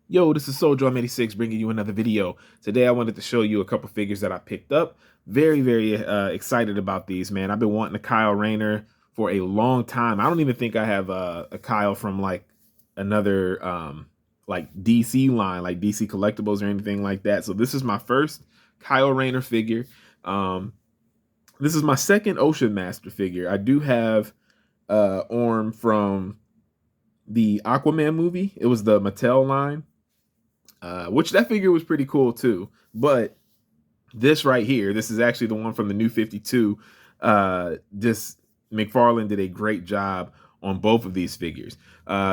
Yo, this is SoulDrum86 bringing you another video. Today I wanted to show you a couple figures that I picked up. Very excited about these, man. I've been wanting a Kyle Rayner for a long time. I don't even think I have a Kyle from like another like DC line, like DC Collectibles or anything like that. So this is my first Kyle Rayner figure. This is my second Ocean Master figure. I do have Orm from the Aquaman movie. It was the Mattel line. Which that figure was pretty cool too. But this right here, this is actually the one from the New 52. This McFarlane did a great job on both of these figures.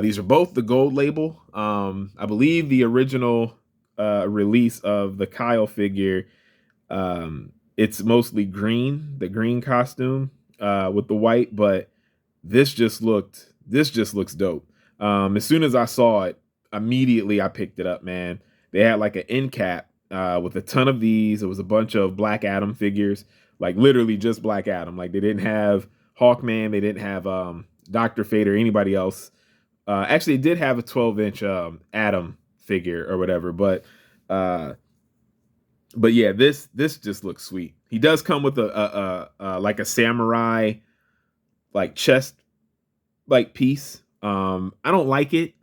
These are both the gold label. I believe the original release of the Kyle figure, it's mostly green, the green costume with the white, but this just looks dope. As soon as I saw it, immediately I picked it up, man. They had like an end cap with a ton of these. It was a bunch of Black Adam figures, like literally just Black Adam. Like they didn't have Hawkman, they didn't have Dr. Fate or anybody else. Actually, it did have a 12-inch Adam figure or whatever, uh, but yeah, this just looks sweet. He does come with a like a samurai like chest like piece. I don't like it.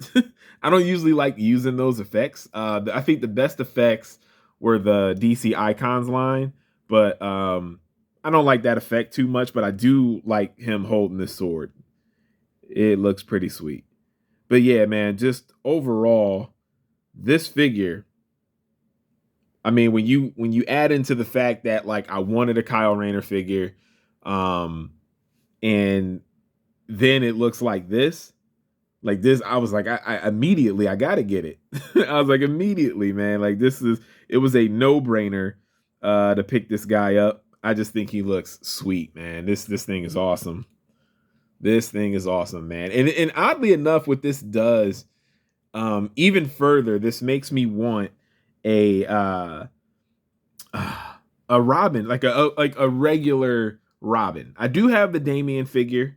I don't usually like using those effects. I think the best effects were the DC Icons line, but I don't like that effect too much. But I do like him holding this sword. It looks pretty sweet. But yeah, man, just overall, this figure. I mean, when you add into the fact that like I wanted a Kyle Rayner figure, and then it looks like this. Like this, I was like, I immediately, I gotta get it. I was like, immediately, man. Like it was a no-brainer to pick this guy up. I just think he looks sweet, man. This thing is awesome. This thing is awesome, man. And oddly enough, what this does, even further, this makes me want a a Robin, like a regular Robin. I do have the Damian figure.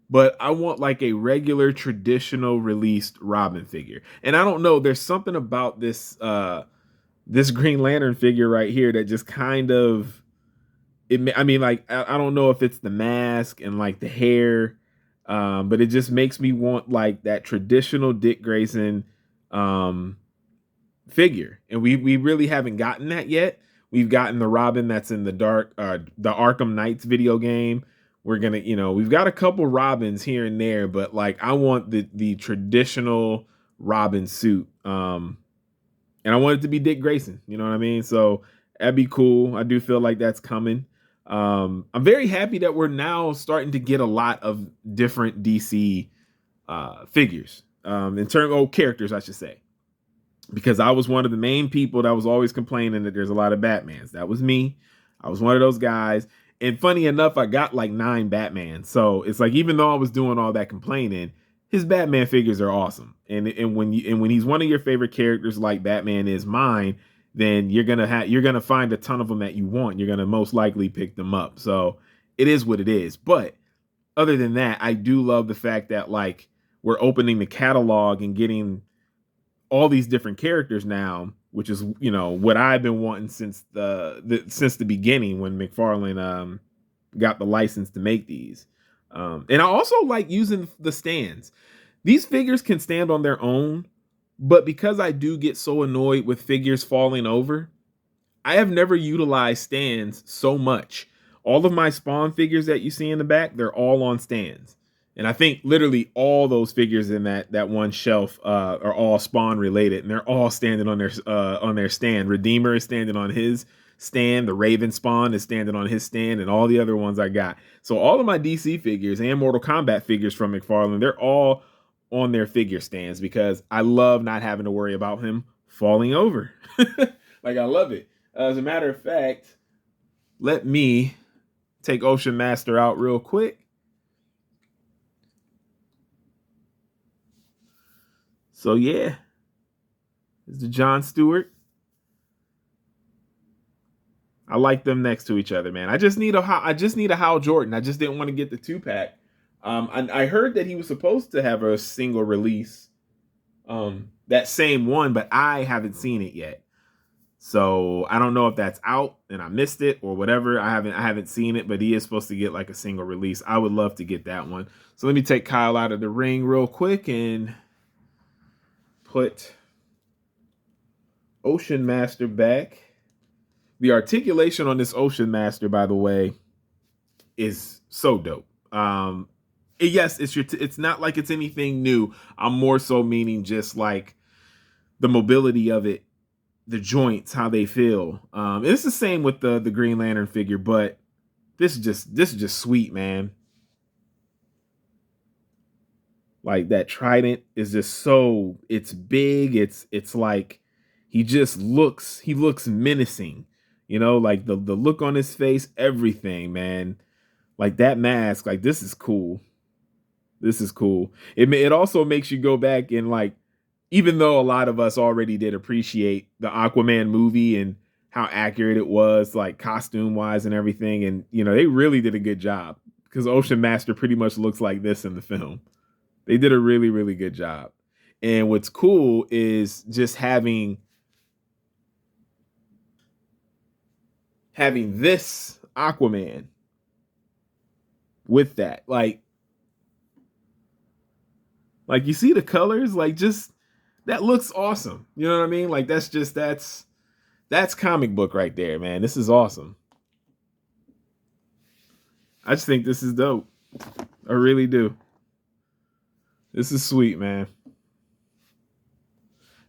But I want like a regular traditional released Robin figure. And I don't know, there's something about this Green Lantern figure right here that just kind of I mean, like I don't know if it's the mask and like the hair, but it just makes me want like that traditional Dick Grayson um figure. And we really haven't gotten that yet. We've gotten the Robin that's in the the Arkham Knights video game. We're gonna, we've got a couple Robins here and there, but like I want the traditional Robin suit. And I want it to be Dick Grayson, you know what I mean? So that'd be cool. I do feel like that's coming. I'm very happy that we're now starting to get a lot of different DC figures. In terms of characters, I should say, because I was one of the main people that was always complaining that there's a lot of Batmans. That was me. I was one of those guys. And funny enough, I got like 9 Batman. So it's like, even though I was doing all that complaining, his Batman figures are awesome. And when he's one of your favorite characters like Batman is mine, then you're gonna find a ton of them that you want. You're gonna most likely pick them up. So it is what it is. But other than that, I do love the fact that like we're opening the catalog and getting all these different characters now, which is what I've been wanting since the beginning when McFarlane got the license to make these. And I also like using the stands. These figures can stand on their own, but because I do get so annoyed with figures falling over, I have never utilized stands so much. All of my Spawn figures that you see in the back, they're all on stands. And I think literally all those figures in that one shelf are all Spawn related, and they're all standing on their stand. Redeemer is standing on his stand. The Raven Spawn is standing on his stand, and all the other ones I got. So all of my DC figures and Mortal Kombat figures from McFarlane, they're all on their figure stands because I love not having to worry about him falling over. Like I love it. As a matter of fact, let me take Ocean Master out real quick. So yeah, it's the John Stewart. I like them next to each other, man. I just need a Hal Jordan. I just didn't want to get the 2-pack. I heard that he was supposed to have a single release that same one, but I haven't seen it yet. So I don't know if that's out and I missed it or whatever. I haven't seen it, but he is supposed to get like a single release. I would love to get that one. So let me take Kyle out of the ring real quick and put Ocean Master back. The articulation on this Ocean Master, by the way, is so dope. Yes, it's not like it's anything new. I'm more so meaning just like the mobility of it, the joints, how they feel. It's the same with the Green Lantern figure, but this is just sweet, man. Like that trident is just so it's big. It's like he looks menacing. Like the look on his face, everything, man. Like that mask, like this is cool. This is cool. It also makes you go back and like, even though a lot of us already did appreciate the Aquaman movie and how accurate it was, like costume wise and everything, and they really did a good job because Ocean Master pretty much looks like this in the film. They did a really, really good job. And what's cool is just having this Aquaman with that. Like you see the colors, like just that looks awesome. You know what I mean? Like that's comic book right there, man. This is awesome. I just think this is dope. I really do. This is sweet, man.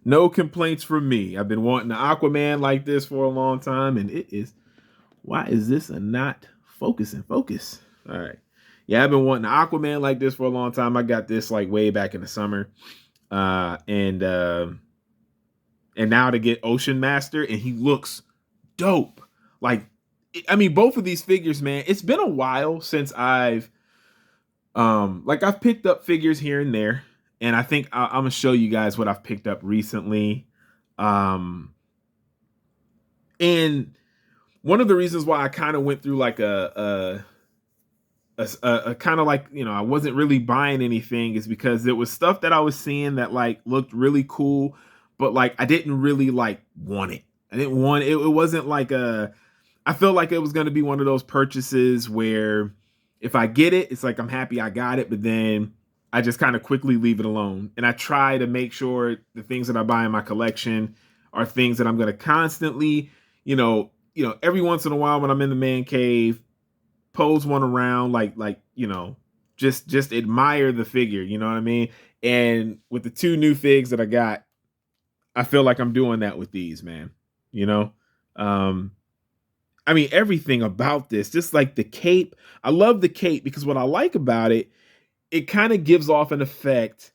No complaints from me. I've been wanting an Aquaman like this for a long time, and it is. Why is this a not focusing? Focus. All right. Yeah, I've been wanting an Aquaman like this for a long time. I got this like way back in the summer, and now to get Ocean Master, and he looks dope. Like, I mean, both of these figures, man. It's been a while since I've picked up figures here and there, and I think I'm gonna show you guys what I've picked up recently. And one of the reasons why I kind of went through like a kind of like, I wasn't really buying anything is because it was stuff that I was seeing that like looked really cool, but like I didn't really like want it. I didn't want it. It wasn't like I felt like it was going to be one of those purchases where if I get it, it's like I'm happy I got it, but then I just kind of quickly leave it alone. And I try to make sure the things that I buy in my collection are things that I'm going to constantly, every once in a while when I'm in the man cave, pose one around, just admire the figure. You know what I mean? And with the two new figs that I got, I feel like I'm doing that with these, man. You know, I mean, everything about this, just like the cape. I love the cape because what I like about it, it kind of gives off an effect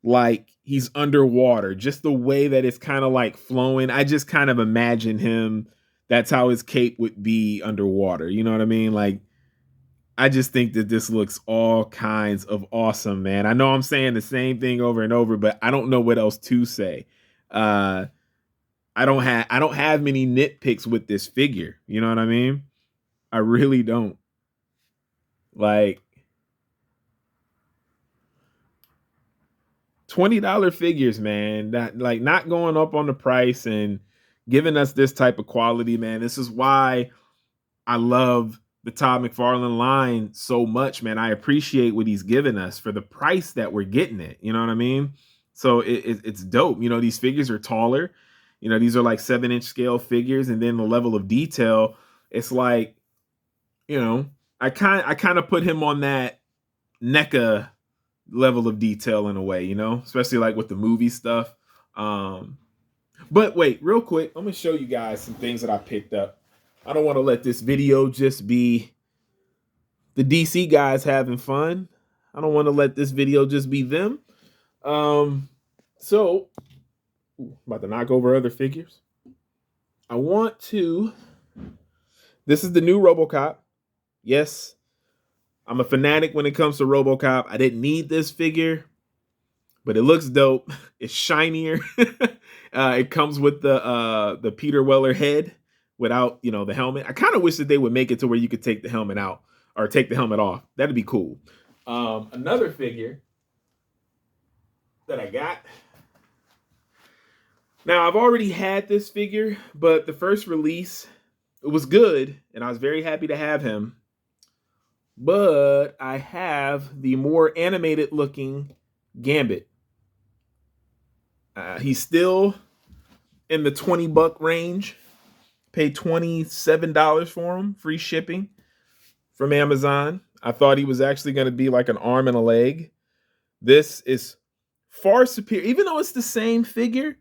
like he's underwater. Just the way that it's kind of like flowing. I just kind of imagine him. That's how his cape would be underwater. You know what I mean? Like, I just think that this looks all kinds of awesome, man. I know I'm saying the same thing over and over, but I don't know what else to say. Uh, I don't have many nitpicks with this figure. You know what I mean? I really don't. Like $20 figures, man. That like not going up on the price and giving us this type of quality, man. This is why I love the Todd McFarlane line so much, man. I appreciate what he's given us for the price that we're getting it. You know what I mean? So it's dope. These figures are taller. These are like 7-inch scale figures, and then the level of detail. It's like, I kind of put him on that NECA level of detail in a way, especially like with the movie stuff. But wait, real quick, I'm gonna show you guys some things that I picked up. I don't want to let this video just be the DC guys having fun. I don't want to let this video just be them. So about to knock over other figures. I want to. This is the new RoboCop. Yes, I'm a fanatic when it comes to RoboCop. I didn't need this figure, but it looks dope. It's shinier. It comes with the Peter Weller head without the helmet. I kind of wish that they would make it to where you could take the helmet out or take the helmet off. That'd be cool. Another figure that I got Now, I've already had this figure, but the first release, it was good, and I was very happy to have him. But I have the more animated looking Gambit. He's still in the $20 range. Paid $27 for him, free shipping from Amazon. I thought he was actually going to be like an arm and a leg. This is far superior. Even though it's the same figure,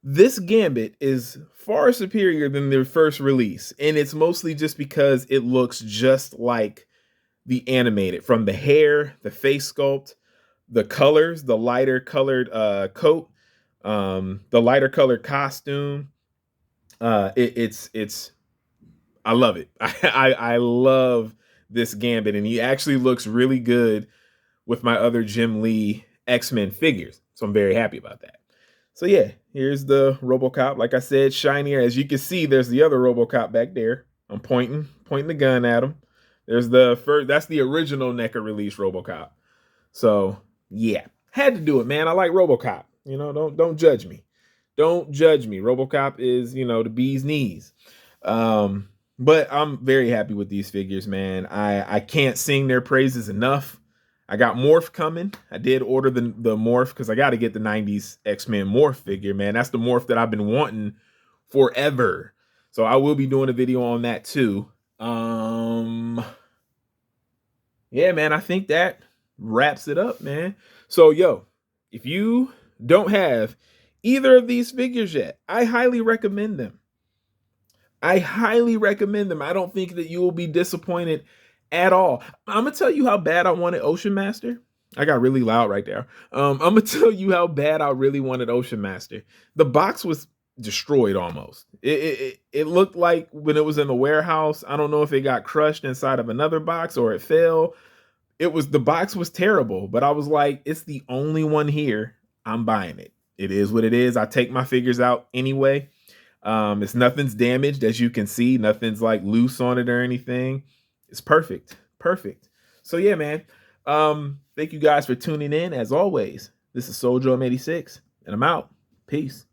this Gambit is far superior than their first release. And it's mostly just because it looks just like the animated, from the hair, the face sculpt, the colors, the lighter colored coat, the lighter colored costume. It's I love it. I love this Gambit, and he actually looks really good with my other Jim Lee X-Men figures. So I'm very happy about that. So yeah, here's the RoboCop. Like I said, shinier. As you can see, there's the other RoboCop back there. I'm pointing the gun at him. There's the first. That's the original NECA release RoboCop. So yeah, had to do it, man. I like RoboCop. You know, don't judge me. Don't judge me. RoboCop is, you know, the bee's knees. But I'm very happy with these figures, man. I can't sing their praises enough. I got Morph coming. I did order the Morph because I got to get the 90s X-Men Morph figure, man. That's the Morph that I've been wanting forever. So I will be doing a video on that too. Yeah, man, I think that wraps it up, man. So, yo, if you don't have either of these figures yet, I highly recommend them. I highly recommend them. I don't think that you will be disappointed at all. I'm gonna tell you how bad I wanted Ocean Master. I got really loud right there. I'm gonna tell you how bad I really wanted Ocean Master. The box was destroyed almost. It looked like when it was in the warehouse. I don't know if it got crushed inside of another box or it fell. The box was terrible, but I was like, it's the only one here. I'm buying it. It is what it is. I take my figures out anyway. It's nothing's damaged, as you can see. Nothing's like loose on it or anything. It's perfect. Perfect. So yeah, man. Thank you guys for tuning in. As always, this is Soul Drum 86, and I'm out. Peace.